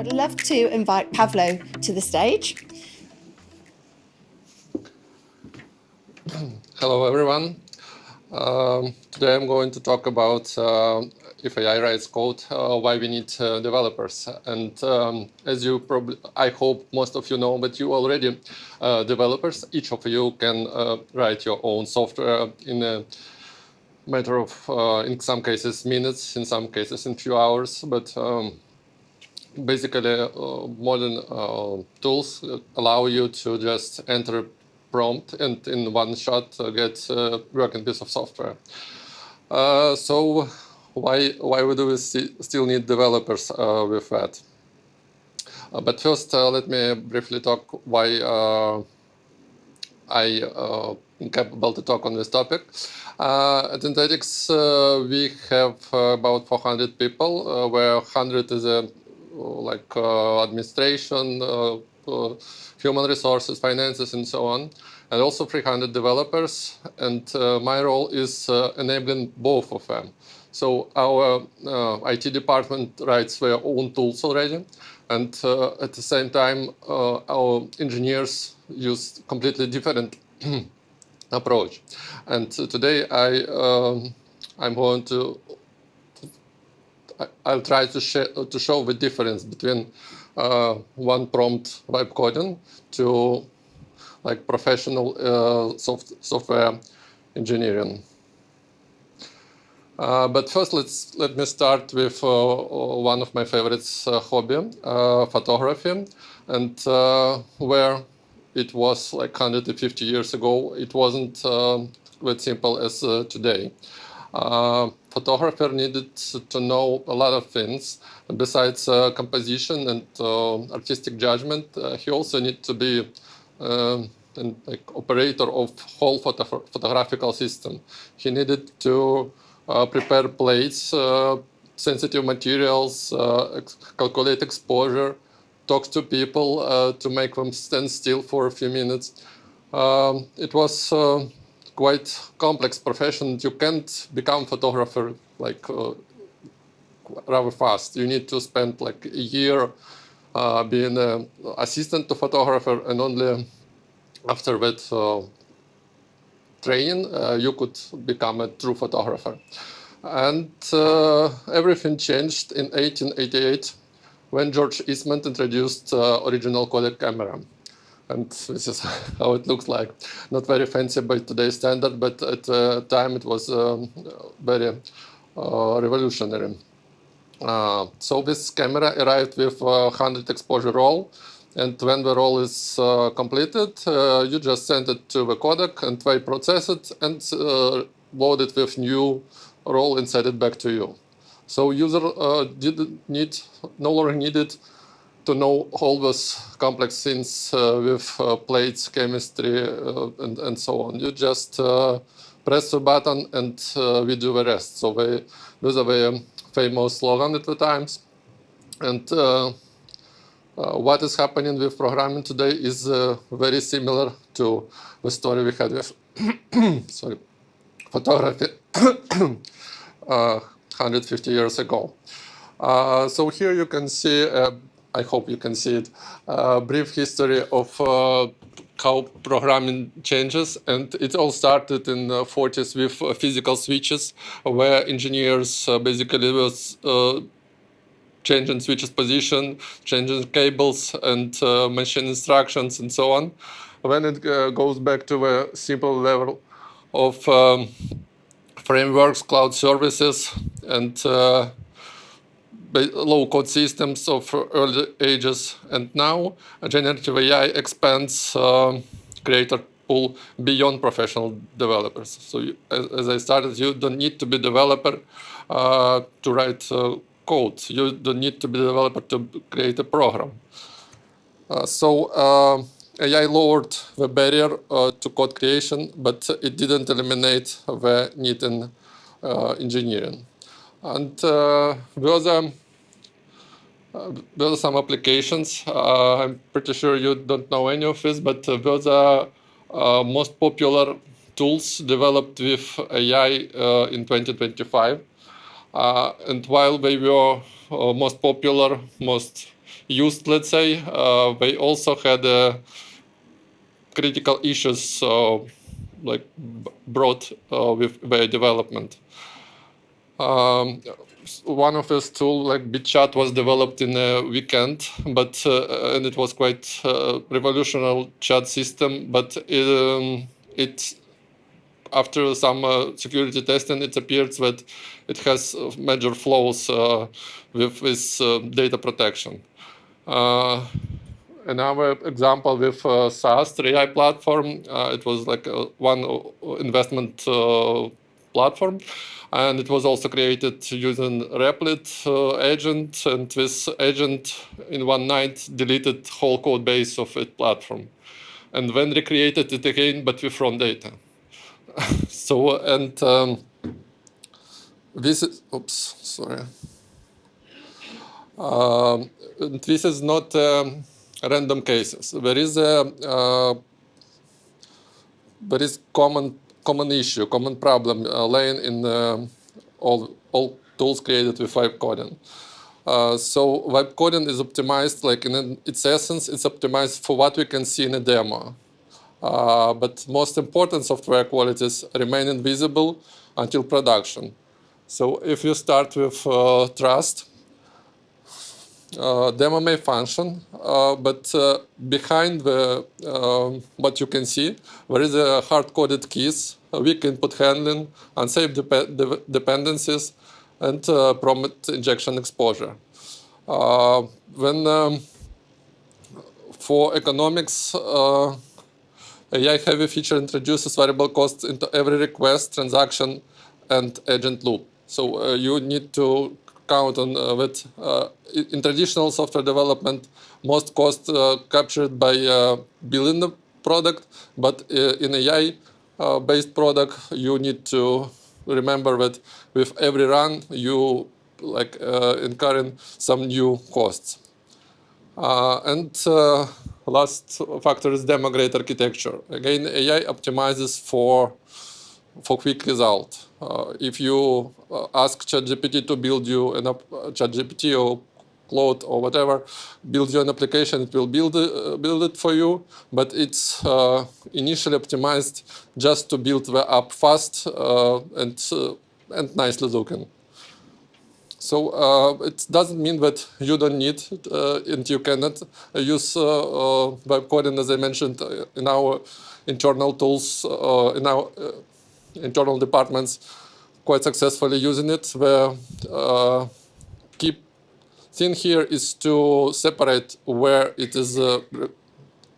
I'd love to invite Pavlo to the stage. Hello, everyone. Today I'm going to talk about if AI writes code, why we need developers. And as you probably, I hope most of you know, but you already developers. Each of you can write your own software in a matter of, in some cases, minutes, in some cases, in few hours. But basically, modern tools allow you to just enter prompt and in one shot get a working piece of software. So why do we still need developers with that? But first, let me briefly talk why I am capable to talk on this topic. At Synthetics, we have about 400 people, where 100 is administration, human resources, finances, and so on, and also 300 developers. And my role is enabling both of them. So our IT department writes their own tools already, and at the same time, our engineers use completely different approach. And today I'm going to I'll try to show the difference between one prompt vibe coding to like professional software engineering. But first, let me start with one of my favorites hobby, photography, and where it was like 150 years ago, it wasn't that simple as today. Photographer needed to know a lot of things. Besides composition and artistic judgment, he also needed to be an operator of whole photographical system. He needed to prepare plates, sensitive materials, calculate exposure, talk to people to make them stand still for a few minutes. It was quite complex profession. You can't become photographer like rather fast. You need to spend like a year being an assistant to photographer, and only after that training you could become a true photographer. And everything changed in 1888 when George Eastman introduced original Kodak camera. And this is how it looks like. Not very fancy by today's standard, but at the time it was very revolutionary. So this camera arrived with 100 exposure roll, and when the roll is completed, you just send it to the Kodak, and they process it and load it with new roll and send it back to you. So user no longer needed to know all those complex things with plates, chemistry, and so on. You just press the button and we do the rest. So those are the famous slogan at the times. And what is happening with programming today is very similar to the story we had with photography 150 years ago. So here you can see, I hope you can see it, a brief history of how programming changes. And it all started in the 40s with physical switches, where engineers basically was changing switches position, changing cables and machine instructions and so on. When it goes back to a simple level of frameworks, cloud services, and low-code systems of early ages, and now generative AI expands creator pool beyond professional developers. So as I started, you don't need to be a developer to write code. You don't need to be a developer to create a program. So AI lowered the barrier to code creation, but it didn't eliminate the need in engineering. And there are some applications. I'm pretty sure you don't know any of this, but those are most popular tools developed with AI in 2025. And while they were most popular, most used, let's say, they also had critical issues like brought with their development. One of these tools, like BitChat, was developed in a weekend, but and it was quite revolutionary chat system. But it after some security testing, it appears that it has major flaws with this data protection. Another example with SaaS 3i platform, it was like one investment platform, and it was also created using Replit agent, and this agent in one night deleted whole code base of it platform, and then recreated it again, but with wrong data. So, and this is, oops, sorry. This is not random cases. There is common issue, common problem laying in all tools created with vibe coding. So vibe coding is optimized, like in its essence, it's optimized for what we can see in a demo. But most important software qualities remain invisible until production. So if you start with trust, demo may function, but behind the what you can see, there is a hard-coded keys, weak input handling, unsafe dependencies, and prompt injection exposure. When for economics, AI-heavy feature introduces variable costs into every request, transaction, and agent loop. So you need to count on that in traditional software development, most cost captured by building the product, but in AI-based product, you need to remember that with every run, you like incurring some new costs. And last factor is demo-grade architecture. Again, AI optimizes for quick result. If you ask ChatGPT to build you an ChatGPT or Claude or whatever, build you an application, it will build it for you, but it's initially optimized just to build the app fast and nicely looking. So it doesn't mean that you don't need and you cannot use vibe coding, as I mentioned, in our internal tools, in our internal departments, quite successfully using it. The key thing here is to separate where it is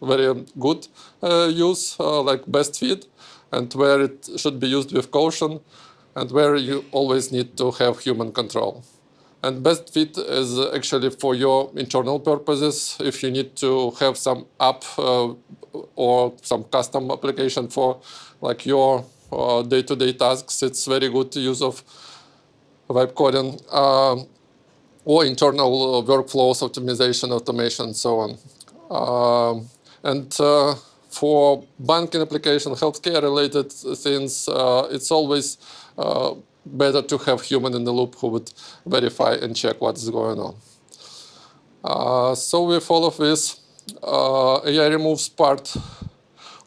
very good use, like best fit, and where it should be used with caution, and where you always need to have human control. And best fit is actually for your internal purposes. If you need to have some app or some custom application for like your day-to-day tasks, it's very good use of vibe coding or internal workflows, optimization, automation, and so on. And for banking application, healthcare-related things, it's always better to have human in the loop who would verify and check what is going on. So with all of this, AI removes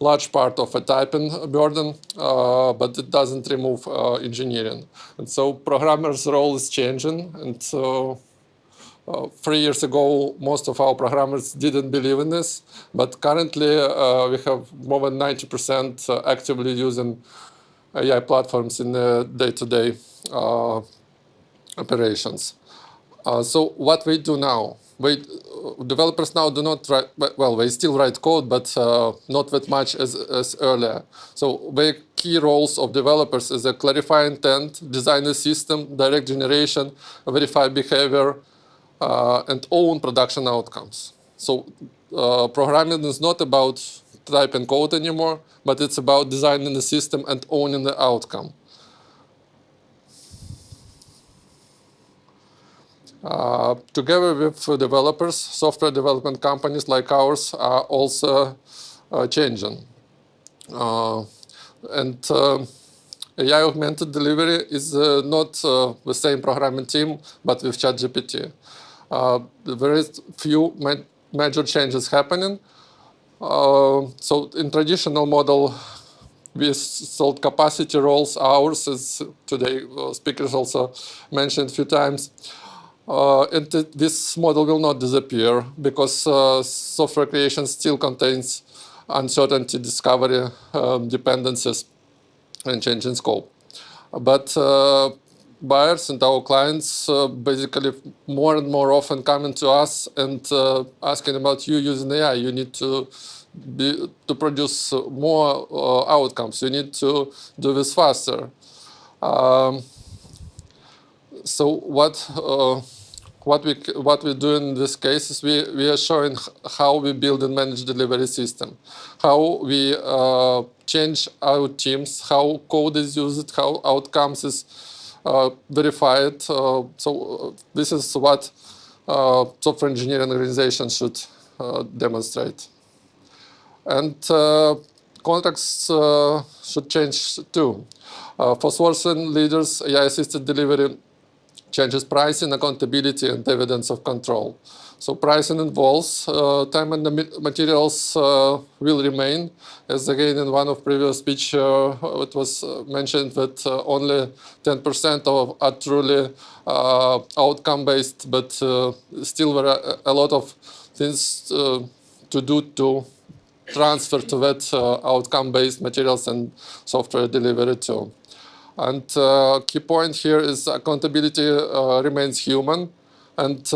large part of a typing burden, but it doesn't remove engineering. And so programmers' role is changing. And so 3 years ago, most of our programmers didn't believe in this, but currently we have more than 90% actively using AI platforms in day-to-day operations. So what we do now, developers now do not write, well, they still write code, but not that much as earlier. So the key roles of developers is clarify intent, design a system, direct generation, verify behavior, and own production outcomes. So programming is not about typing code anymore, but it's about designing the system and owning the outcome. Together with developers, software development companies like ours are also changing. And AI augmented delivery is not the same programming team, but with ChatGPT. There is few major changes happening. So in traditional model, we sold capacity roles, hours, as today speakers also mentioned a few times. And this model will not disappear because software creation still contains uncertainty, discovery, dependencies, and change in scope. But buyers and our clients basically more and more often coming to us and asking about you using AI. You need to produce more outcomes. You need to do this faster. So what we do in this case is we are showing how we build and manage delivery system, how we change our teams, how code is used, how outcomes is verified. This is what software engineering organizations should demonstrate. And contracts should change too. For sourcing leaders, AI-assisted delivery changes pricing, accountability, and evidence of control. So pricing involves time and the materials will remain. As again in one of previous speech, it was mentioned that only 10% are truly outcome-based, but still there are a lot of things to do to transfer to that outcome-based materials and software delivery too. And key point here is accountability remains human, and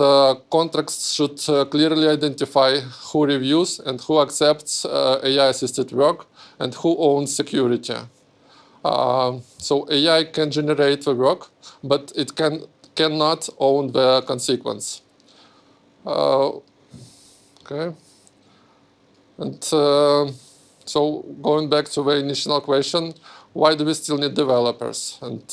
contracts should clearly identify who reviews and who accepts AI-assisted work and who owns security. So AI can generate the work, but it cannot own the consequence. Okay. And so going back to the initial question, why do we still need developers? And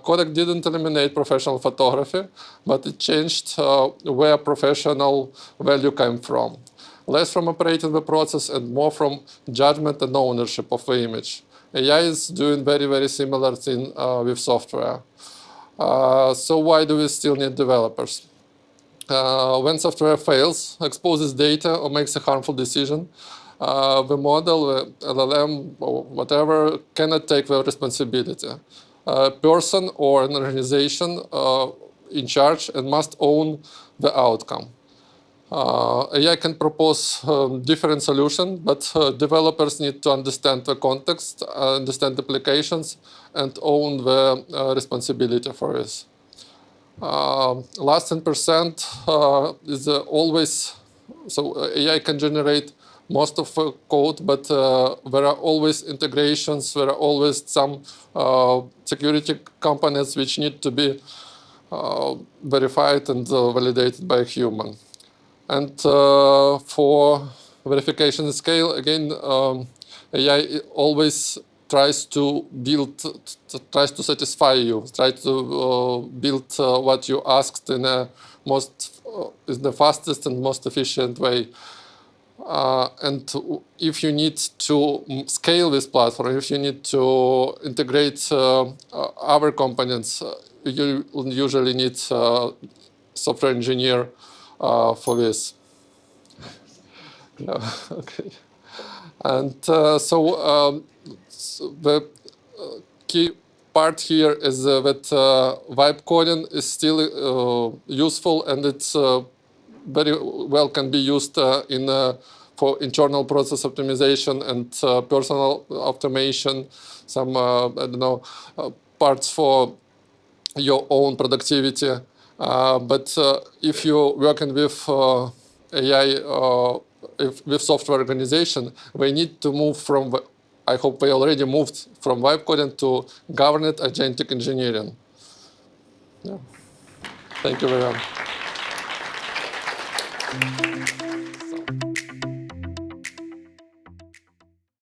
Kodak didn't eliminate professional photography, but it changed where professional value came from. Less from operating the process and more from judgment and ownership of the image. AI is doing very, very similar thing with software. So why do we still need developers? When software fails, exposes data, or makes a harmful decision, the model, the LLM, or whatever, cannot take the responsibility. A person or an organization in charge and must own the outcome. AI can propose different solutions, but developers need to understand the context, understand the applications, and own the responsibility for this. Last 10% is always, so AI can generate most of the code, but there are always integrations, there are always some security components which need to be verified and validated by a human. And for verification scale, again, AI always tries to tries to satisfy you, tries to build what you asked in a in the fastest and most efficient way. And if you need to scale this platform, if you need to integrate other components, you usually need software engineer for this. No, okay. And so the key part here is that vibe coding is still useful, and it's very well can be used for internal process optimization and personal automation, some I don't know parts for your own productivity. But if you're working with AI, with software organization, we need to move from, I hope we already moved from vibe coding to governed agentic engineering. Yeah. Thank you very much.